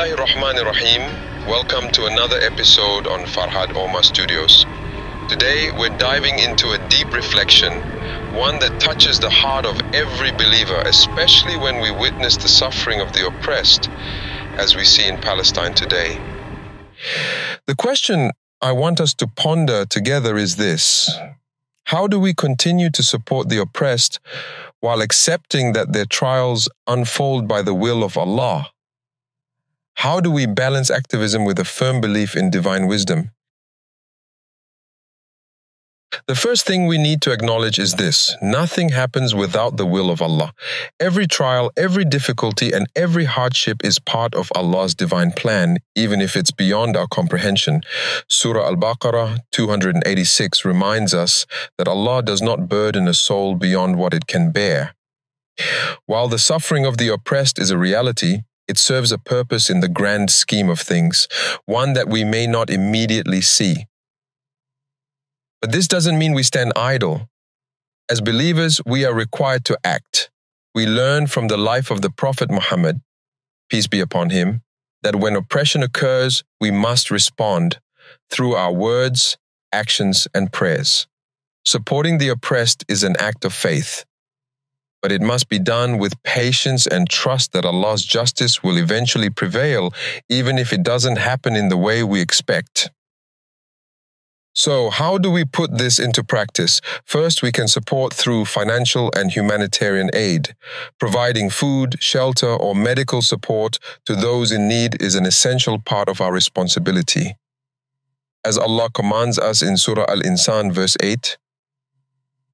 Bismillahirrahmanirrahim. Welcome to another episode on Farhad Omar Studios. Today we're diving into a deep reflection, one that touches the heart of every believer, especially when we witness the suffering of the oppressed, as we see in Palestine today. The question I want us to ponder together is this: how do we continue to support the oppressed while accepting that their trials unfold by the will of Allah? How do we balance activism with a firm belief in divine wisdom? The first thing we need to acknowledge is this: nothing happens without the will of Allah. Every trial, every difficulty, and every hardship is part of Allah's divine plan, even if it's beyond our comprehension. Surah Al-Baqarah 286 reminds us that Allah does not burden a soul beyond what it can bear. While the suffering of the oppressed is a reality, it serves a purpose in the grand scheme of things, one that we may not immediately see. But this doesn't mean we stand idle. As believers, we are required to act. We learn from the life of the Prophet Muhammad, peace be upon him, that when oppression occurs, we must respond through our words, actions, and prayers. Supporting the oppressed is an act of faith, but it must be done with patience and trust that Allah's justice will eventually prevail, even if it doesn't happen in the way we expect. So, how do we put this into practice? First, we can support through financial and humanitarian aid. Providing food, shelter, or medical support to those in need is an essential part of our responsibility. As Allah commands us in Surah Al-Insan verse 8,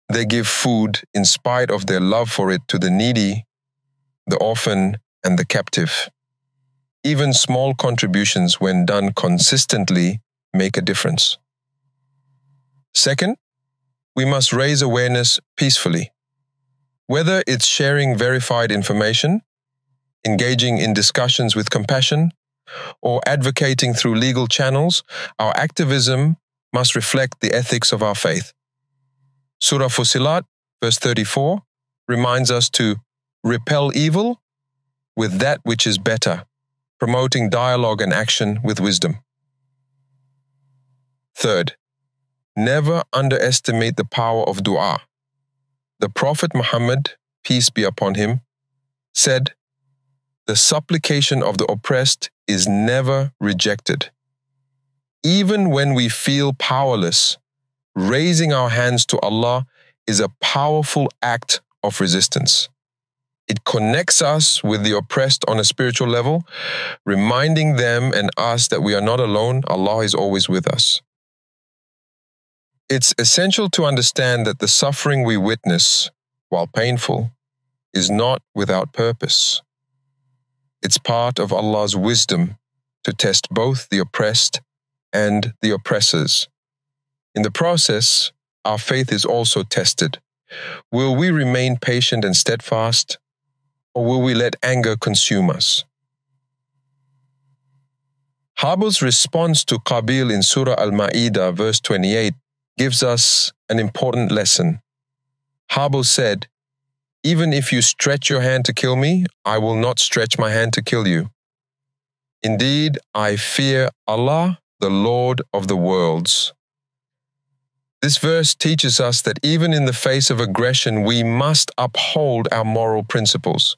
they give food in spite of their love for it to the needy, the orphan, and the captive. Even small contributions, when done consistently, make a difference. Second, we must raise awareness peacefully. Whether it's sharing verified information, engaging in discussions with compassion, or advocating through legal channels, our activism must reflect the ethics of our faith. Surah Fussilat, verse 34, reminds us to repel evil with that which is better, promoting dialogue and action with wisdom. Third, never underestimate the power of dua. The Prophet Muhammad, peace be upon him, said, "The supplication of the oppressed is never rejected." Even when we feel powerless, raising our hands to Allah is a powerful act of resistance. It connects us with the oppressed on a spiritual level, reminding them and us that we are not alone. Allah is always with us. It's essential to understand that the suffering we witness, while painful, is not without purpose. It's part of Allah's wisdom to test both the oppressed and the oppressors. In the process, our faith is also tested. Will we remain patient and steadfast, or will we let anger consume us? Habil's response to Qabil in Surah Al-Ma'idah, verse 28, gives us an important lesson. Habil said, "Even if you stretch your hand to kill me, I will not stretch my hand to kill you. Indeed, I fear Allah, the Lord of the worlds." This verse teaches us that even in the face of aggression, we must uphold our moral principles.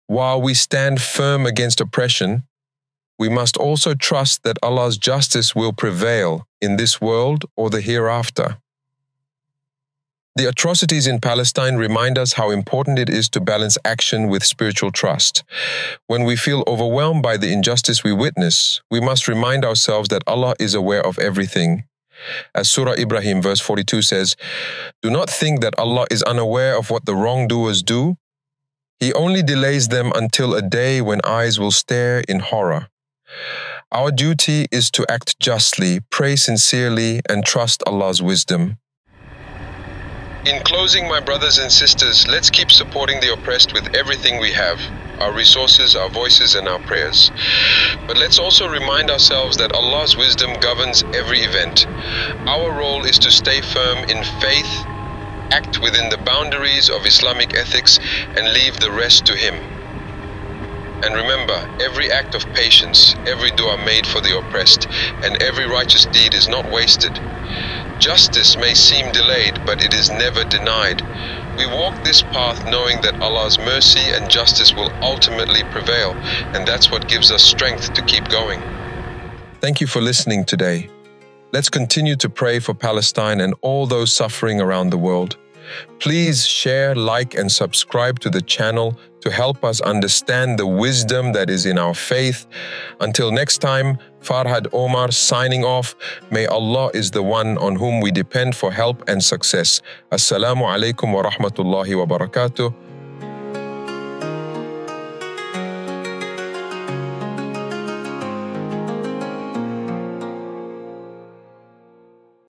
While we stand firm against oppression, we must also trust that Allah's justice will prevail in this world or the hereafter. The atrocities in Palestine remind us how important it is to balance action with spiritual trust. When we feel overwhelmed by the injustice we witness, we must remind ourselves that Allah is aware of everything. As Surah Ibrahim verse 42 says, "Do not think that Allah is unaware of what the wrongdoers do. He only delays them until a day when eyes will stare in horror." Our duty is to act justly, pray sincerely, and trust Allah's wisdom. In closing, my brothers and sisters, let's keep supporting the oppressed with everything we have, our resources, our voices, and our prayers. But let's also remind ourselves that Allah's wisdom governs every event. Our role is to stay firm in faith, act within the boundaries of Islamic ethics, and leave the rest to Him. And remember, every act of patience, every dua made for the oppressed, and every righteous deed is not wasted. Justice may seem delayed, but it is never denied. We walk this path knowing that Allah's mercy and justice will ultimately prevail, and that's what gives us strength to keep going. Thank you for listening today. Let's continue to pray for Palestine and all those suffering around the world. Please share, like, and subscribe to the channel to help us understand the wisdom that is in our faith. Until next time, Farhad Omar signing off. May Allah is the one on whom we depend for help and success. Assalamu alaikum wa rahmatullahi wa barakatuh.